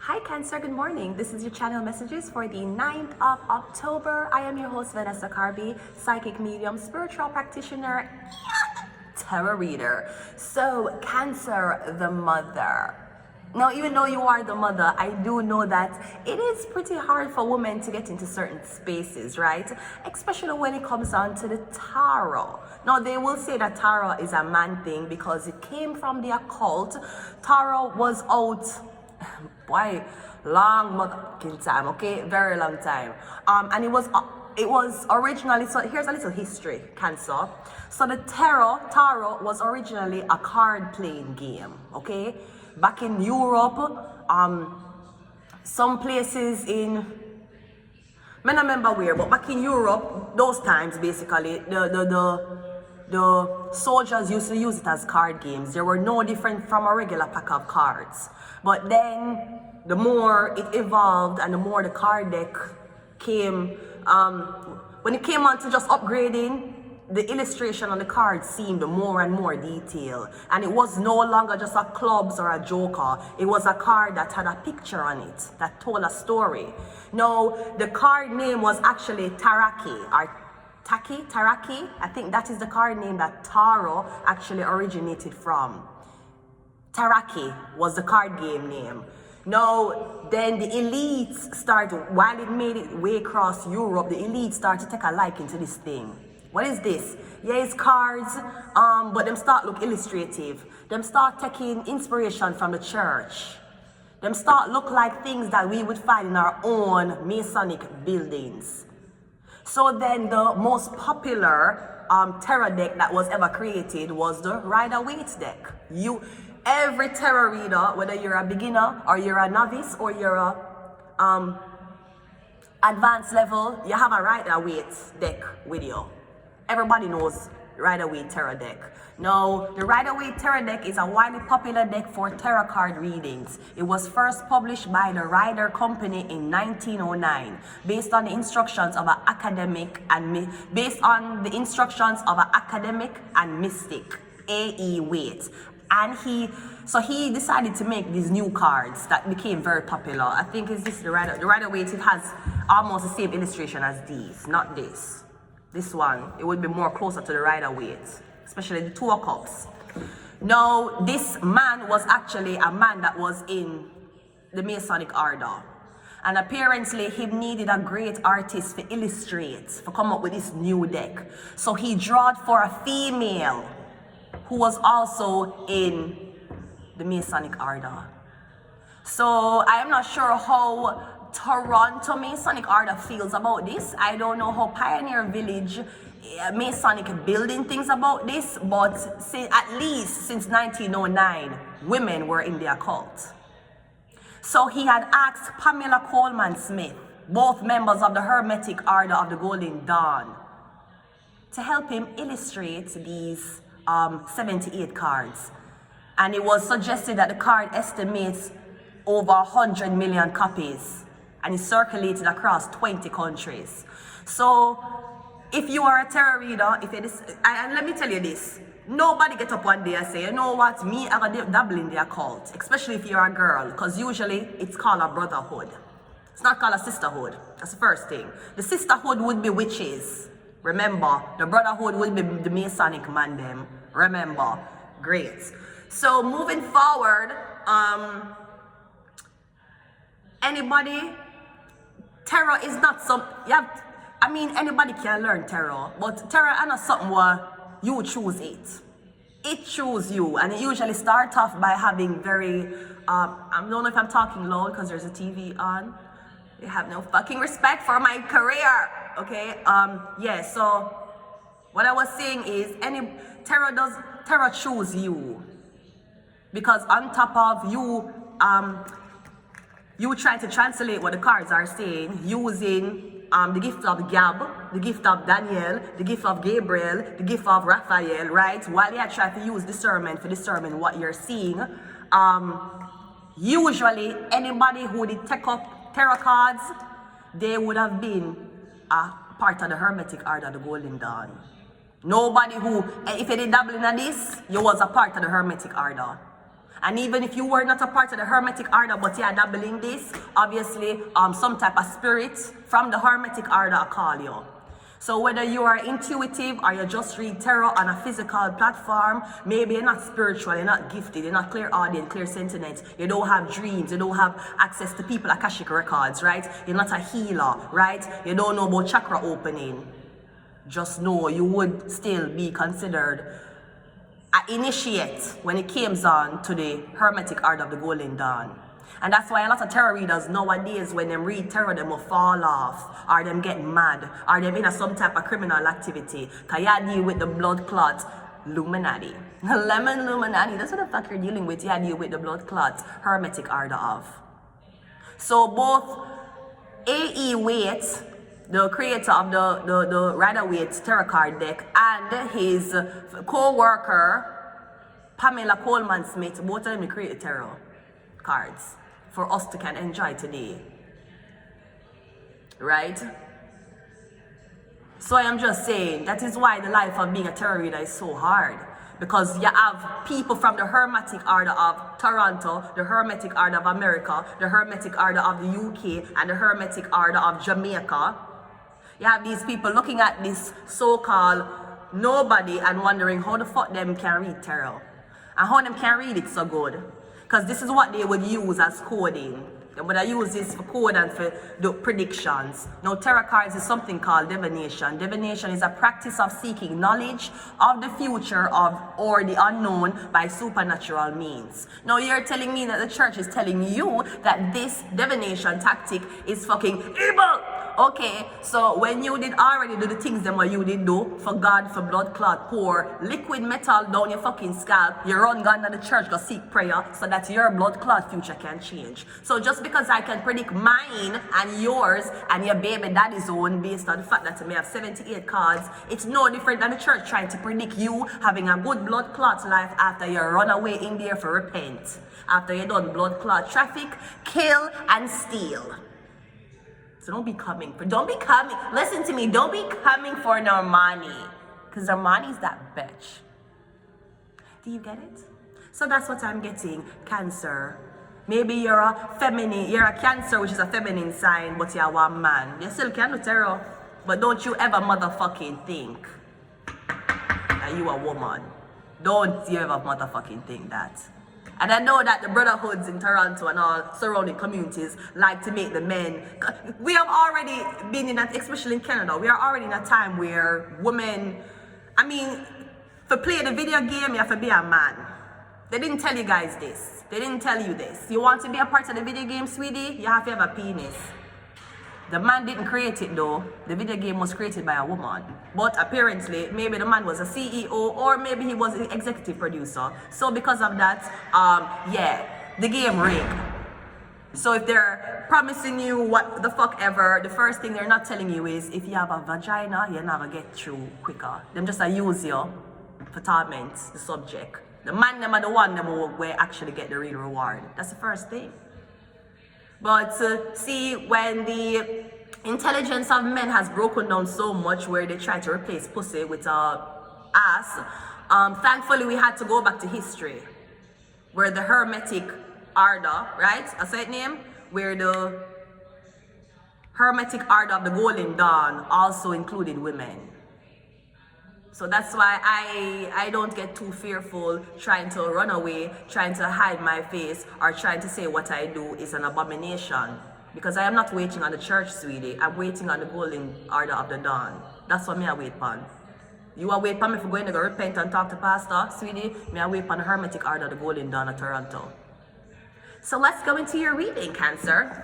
Hi Cancer, good morning. This is your channel messages for the 9th of October. I am your host Vanessa Carby, psychic medium, spiritual practitioner, tarot reader. So Cancer, the mother. Now, even though you are the mother, I do know that it is pretty hard for women to get into certain spaces, right? Especially when it comes down to the tarot. Now, they will say that tarot is a man thing because it came from the occult. Tarot was out, why, long motherfucking time, okay? Very long time. And it was originally, so here's a little history, Cancer. So the tarot was originally a card playing game, okay? Back in Europe, some places in, I don't remember where, but back in Europe, those times basically, the soldiers used to use it as card games. They were no different from a regular pack of cards. But then, the more it evolved and the more the card deck came, when it came on to just upgrading, the illustration on the card seemed more and more detailed. And it was no longer just a clubs or a joker. It was a card that had a picture on it, that told a story. Now, the card name was actually Taraki, or Taraki. I think that is the card name that tarot actually originated from. Taraki was the card game name. Now, then the elites started, while it made its way across Europe, the elites started to take a liking to this thing. What is this? Yeah, it's cards, but them start look illustrative. Them start taking inspiration from the church. Them start look like things that we would find in our own Masonic buildings. So then the most popular tarot deck that was ever created was the Rider-Waite deck. Every tarot reader, whether you're a beginner or you're a novice or you're a advanced level, you have a Rider-Waite deck with you. Everybody knows Rider-Waite tarot deck. Now, the Rider-Waite tarot deck is a widely popular deck for tarot card readings. It was first published by the Rider Company in 1909, based on the instructions of an academic and mystic, A.E. Waite. And he decided to make these new cards that became very popular. I think it's this the Rider-Waite. It has almost the same illustration as these, not this. This one, it would be more closer to the Rider-Waite, especially the Two of Cups. Now, this man was actually a man that was in the Masonic order. And apparently, he needed a great artist to illustrate, to come up with this new deck. So he drawed for a female who was also in the Masonic order. So I am not sure how Toronto Masonic order feels about this. I don't know how Pioneer Village Masonic building thinks about this, but at least since 1909, women were in the occult. So he had asked Pamela Coleman Smith, both members of the Hermetic Order of the Golden Dawn, to help him illustrate these 78 cards. And it was suggested that the card estimates over 100 million copies and is circulated across 20 countries. So if you are a tarot reader, and let me tell you this, nobody get up one day and say, you know what, me, I gotta dabble in the occult, especially if you're a girl, because usually it's called a brotherhood. It's not called a sisterhood. That's the first thing. The sisterhood would be witches. Remember, the brotherhood would be the Masonic man them. Remember. Great. So moving forward, tarot is not anybody can learn tarot, but tarot is not something where you choose it. It chooses you, and it usually starts off by having very, I don't know if I'm talking loud because there's a TV on. They have no fucking respect for my career, okay? Yeah, so what I was saying is, tarot choose you. Because on top of you, you try to translate what the cards are saying using the gift of Gab, the gift of Daniel, the gift of Gabriel, the gift of Raphael, right? While you try to use discernment to determine what you're seeing, usually anybody who did take up tarot cards, they would have been a part of the Hermetic Order of the Golden Dawn. Nobody who, if you did dabble in this, you was a part of the Hermetic Order. And even if you were not a part of the Hermetic Order, but you are dabbling this, obviously, some type of spirit from the Hermetic Order will call you. So whether you are intuitive or you just read tarot on a physical platform, maybe you're not spiritual, you're not gifted, you're not clairaudient, clairsentient, you don't have dreams, you don't have access to people Akashic records, right? You're not a healer, right? You don't know about chakra opening. Just know you would still be considered an initiate when it comes on to the Hermetic Order of the Golden Dawn. And that's why a lot of tarot readers nowadays, when them read tarot, them will fall off, or them get mad, or them in some type of criminal activity. Because you deal with the blood clot Illuminati. Lemon Illuminati, that's what the fuck you're dealing with. You deal with the blood clot Hermetic Order of. So both A.E. Waite, the creator of the Rider-Waite tarot card deck, and his co-worker, Pamela Coleman-Smith, both of them created tarot cards for us to can enjoy today, right? So I am just saying, that is why the life of being a tarot reader is so hard, because you have people from the Hermetic Order of Toronto, the Hermetic Order of America, the Hermetic Order of the UK, and the Hermetic Order of Jamaica. You have these people looking at this so-called nobody and wondering how the fuck them can read tarot and how them can read it so good. Because this is what they would use as coding. They would use this for code and for the predictions. Now, tarot cards is something called divination. Divination is a practice of seeking knowledge of the future or the unknown by supernatural means. Now, you're telling me that the church is telling you that this divination tactic is fucking evil. Okay, so when you did already do the things that you did do for God, for blood clot, pour liquid metal down your fucking scalp, you run gone to the church, go seek prayer so that your blood clot future can change. So just because I can predict mine and yours and your baby daddy's own based on the fact that you may have 78 cards, it's no different than the church trying to predict you having a good blood clot life after you run away in there for repent. After you done blood clot traffic, kill and steal. So don't be coming, listen to me, don't be coming for Normani. Because Normani's that bitch. Do you get it? So that's what I'm getting, Cancer. Maybe you're a Cancer, which is a feminine sign, but you're one man. You still can do tarot, but don't you ever motherfucking think that you a woman. Don't you ever motherfucking think that. And I know that the brotherhoods in Toronto and all surrounding communities like to make the men. We have already been in that, especially in Canada, we are already in a time where women, for play the video game, you have to be a man. They didn't tell you guys this. They didn't tell you this. You want to be a part of the video game, sweetie? You have to have a penis. The man didn't create it though. The video game was created by a woman. But apparently, maybe the man was a CEO or maybe he was an executive producer. So because of that, the game rigged. So if they're promising you what the fuck ever, the first thing they're not telling you is if you have a vagina, you'll never get through quicker. Them just use you for torment the subject. The man them are the one them will actually get the real reward. That's the first thing. But see, when the intelligence of men has broken down so much where they try to replace pussy with ass, thankfully we had to go back to history, where the Hermetic Order, right? I said name, where the Hermetic Order of the Golden Dawn also included women. So that's why I don't get too fearful trying to run away, trying to hide my face, or trying to say what I do is an abomination. Because I am not waiting on the church, sweetie. I'm waiting on the Golden Order of the Dawn. That's what me I wait on. You are wait on me for going to go repent and talk to pastor, sweetie. Me I wait on the Hermetic Order of the Golden Dawn of Toronto. So let's go into your reading, Cancer.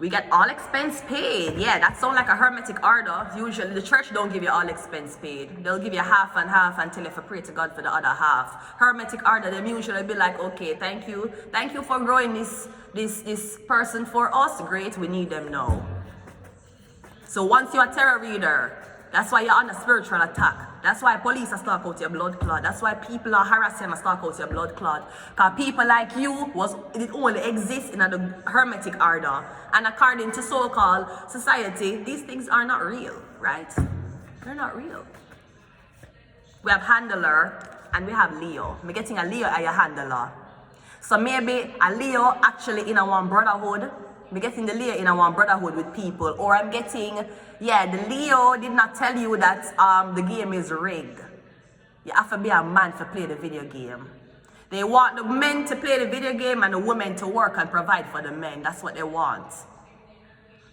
We get all expense paid. Yeah, that sounds like a Hermetic Order. Usually the church don't give you all expense paid. They'll give you half and half until if you pray to God for the other half. Hermetic Order, them usually be like, okay, thank you for growing this person for us. Great, we need them now. So once you're a tarot reader, that's why you're on a spiritual attack. That's why police are stalk out your blood clot. That's why people are harassing and stalk out your blood clot. Because people like you it only exists in the hermetic order. And according to so-called society, these things are not real, right? They're not real. We have handler and we have Leo. I'm getting a Leo as a handler. So maybe a Leo actually in a one brotherhood. I'm getting the Leo in a one brotherhood with people. Or I'm getting, the Leo did not tell you that the game is rigged. You have to be a man to play the video game. They want the men to play the video game and the women to work and provide for the men. That's what they want.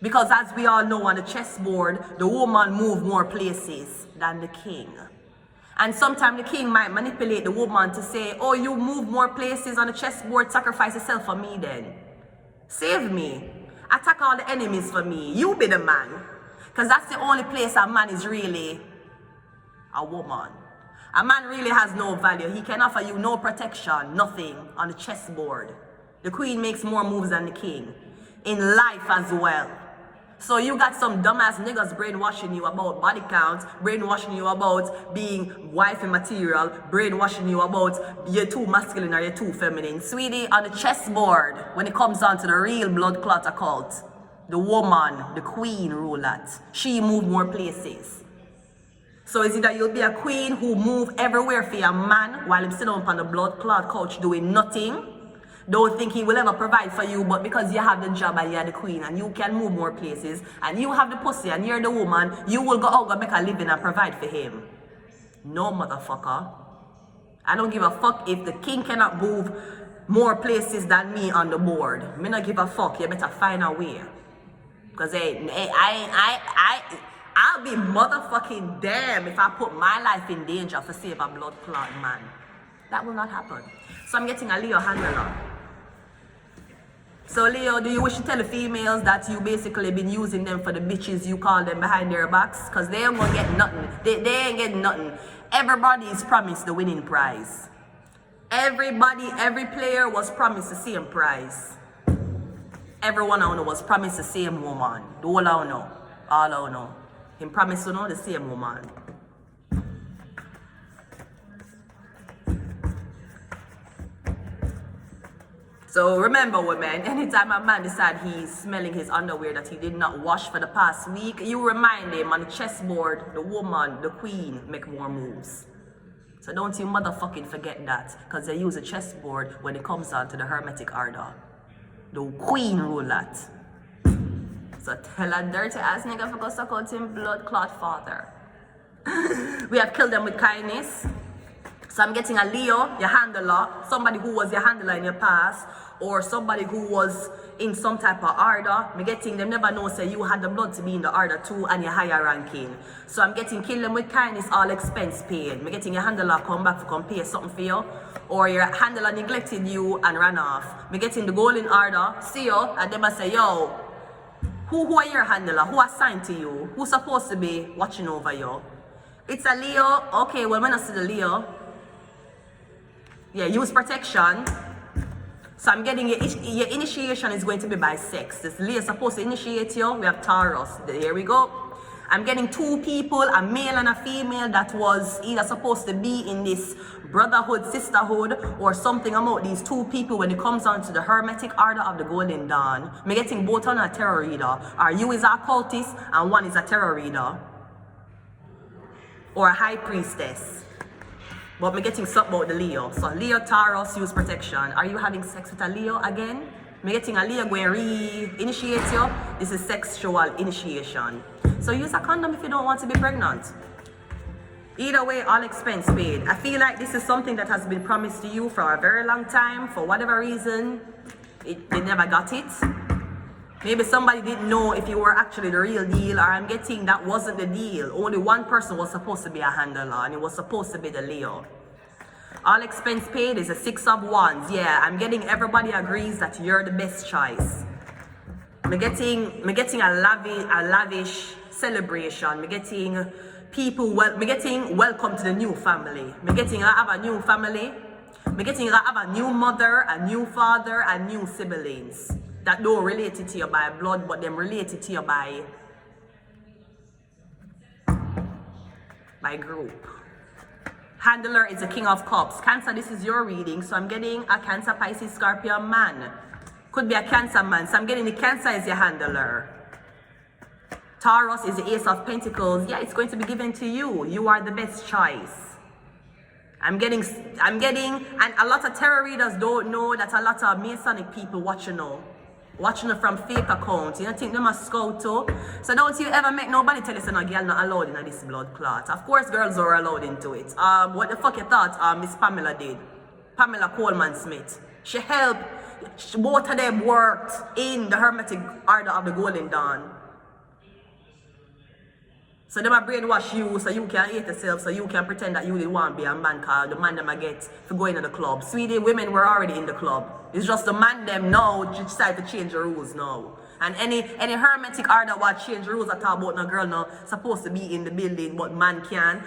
Because as we all know on the chessboard, the woman moves more places than the king. And sometimes the king might manipulate the woman to say, oh, you move more places on the chessboard, sacrifice yourself for me then. Save me. Attack all the enemies for me. You be the man. Because that's the only place a man is really a woman. A man really has no value. He can offer you no protection, nothing on the chessboard. The queen makes more moves than the king. In life as well. So you got some dumbass niggas brainwashing you about body count, brainwashing you about being wifey material, brainwashing you about you're too masculine or you're too feminine. Sweetie, on the chessboard, when it comes down to the real blood clot occult, the woman, the queen rule that. She move more places. So is it that you'll be a queen who move everywhere for your man while him sitting up on the blood clot couch doing nothing? Don't think he will ever provide for you, but because you have the job and you're the queen and you can move more places and you have the pussy and you're the woman, you will go out and make a living and provide for him. No, motherfucker. I don't give a fuck if the king cannot move more places than me on the board. Me not give a fuck. You better find a way. Because I'll be motherfucking damn if I put my life in danger for save a blood clot man. That will not happen. So I'm getting a Leo handler. So Leo, do you wish to tell the females that you basically been using them for the bitches you call them behind their backs? Because they ain't gonna get nothing. They ain't getting nothing. Everybody is promised the winning prize. Everybody, every player was promised the same prize. Everyone I know was promised the same woman. The whole I know. All I know. Him promised to know the same woman. So remember, women, anytime a man decides he's smelling his underwear that he did not wash for the past week, you remind him on the chessboard, the woman, the queen, make more moves. So don't you motherfucking forget that, because they use a chessboard when it comes down to the hermetic order. The queen rule that. So tell a dirty ass nigga for go suck out him blood clot father. We have killed them with kindness. So I'm getting a Leo, your handler, somebody who was your handler in your past, or somebody who was in some type of order. I'm getting them never know say you had the blood to be in the order too and your higher ranking. So I'm getting kill them with kindness, all expense paid. I'm getting your handler come back to come pay something for you, or your handler neglected you and ran off. I'm getting the golden order, see you, and them say, yo, who are your handler? Who assigned to you? Who's supposed to be watching over you? It's a Leo. Okay, well, when I see the Leo, yeah, use protection. So I'm getting your initiation is going to be by sex. This Leo is supposed to initiate you. We have Taurus. There we go. I'm getting two people, a male and a female, that was either supposed to be in this brotherhood, sisterhood, or something about these two people when it comes down to the hermetic order of the Golden Dawn. I'm getting both on a tarot reader. Or you is a occultist and one is a tarot reader. Or a high priestess. But I'm getting something about the Leo. So Leo, Taurus, use protection. Are you having sex with a Leo again? I'm getting a Leo going re-initiate you. This is sexual initiation. So use a condom if you don't want to be pregnant. Either way, all expense paid. I feel like this is something that has been promised to you for a very long time. For whatever reason, they never got it. Maybe somebody didn't know if you were actually the real deal, or I'm getting that wasn't the deal. Only one person was supposed to be a handler, and it was supposed to be the Leo. All expense paid is a 6 of Wands. Yeah, I'm getting everybody agrees that you're the best choice. I'm getting a lavish celebration. I'm getting people, I'm getting welcome to the new family. I'm getting I have a new family. I'm getting I have a new mother, a new father, and new siblings that don't relate to you by blood, but them related to you by by group. Handler is the King of Cups. Cancer, this is your reading. So I'm getting a Cancer, Pisces, Scorpio man. Could be a Cancer man. So I'm getting the Cancer is your handler. Taurus is the Ace of Pentacles. Yeah, it's going to be given to you. You are the best choice. I'm getting, and a lot of tarot readers don't know that a lot of Masonic people watching from fake accounts. You don't think they must scout too? So don't you ever make nobody tell you say no girl not allowed in this blood clot. Of course girls are allowed into it. What the fuck you thought Miss Pamela did? Pamela Coleman Smith. She helped, both of them worked in the Hermetic Order of the Golden Dawn. So them a brainwash you so you can hate yourself, so you can pretend that you didn't want to be a man, cause the man them I get for going to the club. Sweetie, women were already in the club. It's just the man them now decide to change the rules now. And any hermetic order what change the rules at all about no girl now supposed to be in the building, but man can.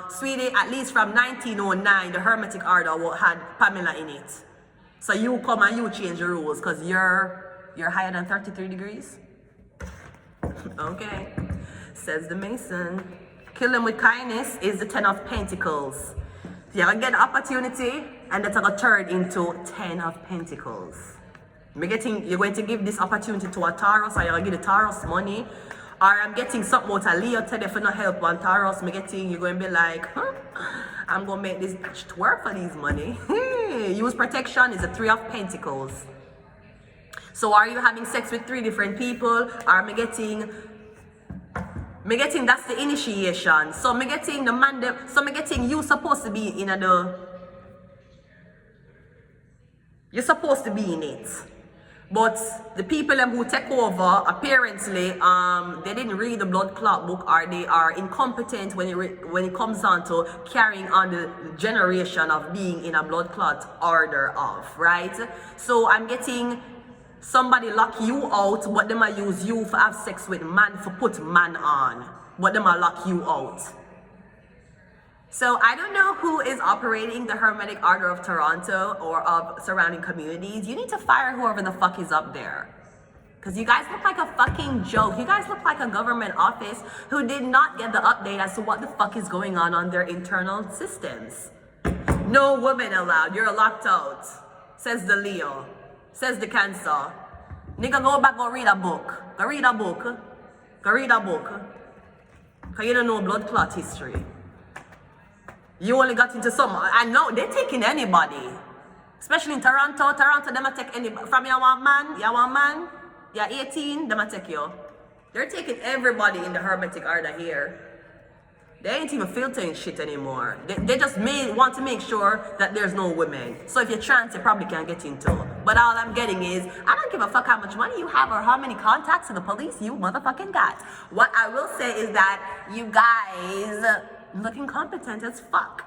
Sweetie, at least from 1909, the hermetic order had Pamela in it. So you come and you change the rules because you're higher than 33 degrees. Okay. Says the Mason. Kill them with kindness is the 10 of Pentacles. You're going to get the opportunity and that's going to turn into 10 of Pentacles. You're going to give this opportunity to a Taurus, or you're going to give the Taurus money. Or I'm getting something about a Leo today for no help on Taurus. You're going to be like, I'm going to make this bitch work for these money. Use protection is the 3 of Pentacles. So are you having sex with 3 different people? Or am I getting that's the initiation. So me getting the man them, so me getting you supposed to be in you're supposed to be in it. But the people them who take over, apparently, they didn't read the blood clot book, or they are incompetent when it comes down to carrying on the generation of being in a blood clot order of, right? So I'm getting somebody lock you out, but them I use you for have sex with man, for put man on, but them I lock you out. So I don't know who is operating the Hermetic Order of Toronto or of surrounding communities. You need to fire whoever the fuck is up there. Because you guys look like a fucking joke. You guys look like a government office who did not get the update as to what the fuck is going on their internal systems. No women allowed. You're locked out, says the Leo. Says the Cancer. Nigga, go back, go read a book. Go read a book. Go read a book. Because you don't know blood clot history. You only got into some. I know, they're taking anybody. Especially in Toronto. Toronto, them a take anybody. From you want man, you're 18, them a take you. They're taking everybody in the Hermetic Order here. They ain't even filtering shit anymore. They just want to make sure that there's no women. So if you're trans, you probably can't get into. But all I'm getting is, I don't give a fuck how much money you have or how many contacts to the police you motherfucking got. What I will say is that you guys look incompetent as fuck.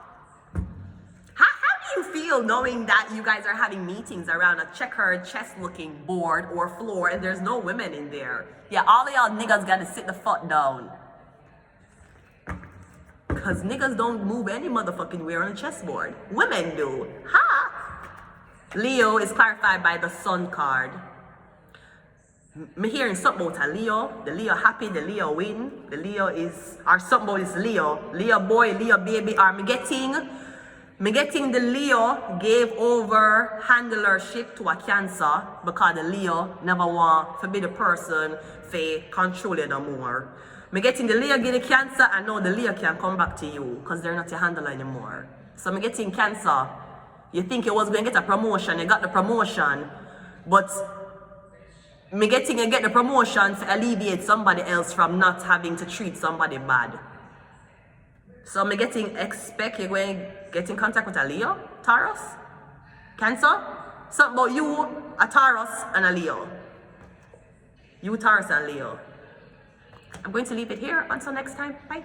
How do you feel knowing that you guys are having meetings around a checkered chess-looking board or floor and there's no women in there? Yeah, all of y'all niggas gotta sit the fuck down. Because niggas don't move any motherfucking way on a chessboard. Women do. Ha! Leo is clarified by the Sun card. Me hearing something about a Leo. The Leo happy, the Leo win. The Leo is, or something about this Leo. Leo boy, Leo baby. Or me getting the Leo gave over handlership to a Cancer because the Leo never want to be the person to control it no more. Me getting the Leo get the Cancer, and now the Leo can come back to you because they're not your handler anymore. So me getting Cancer. You think you was going to get a promotion, you got the promotion, but me getting you get the promotion to alleviate somebody else from not having to treat somebody bad. So me getting expect you're going to get in contact with a Leo, Taurus, Cancer. Something about you, a Taurus and a Leo. You, Taurus and Leo. I'm going to leave it here. Until next time. Bye.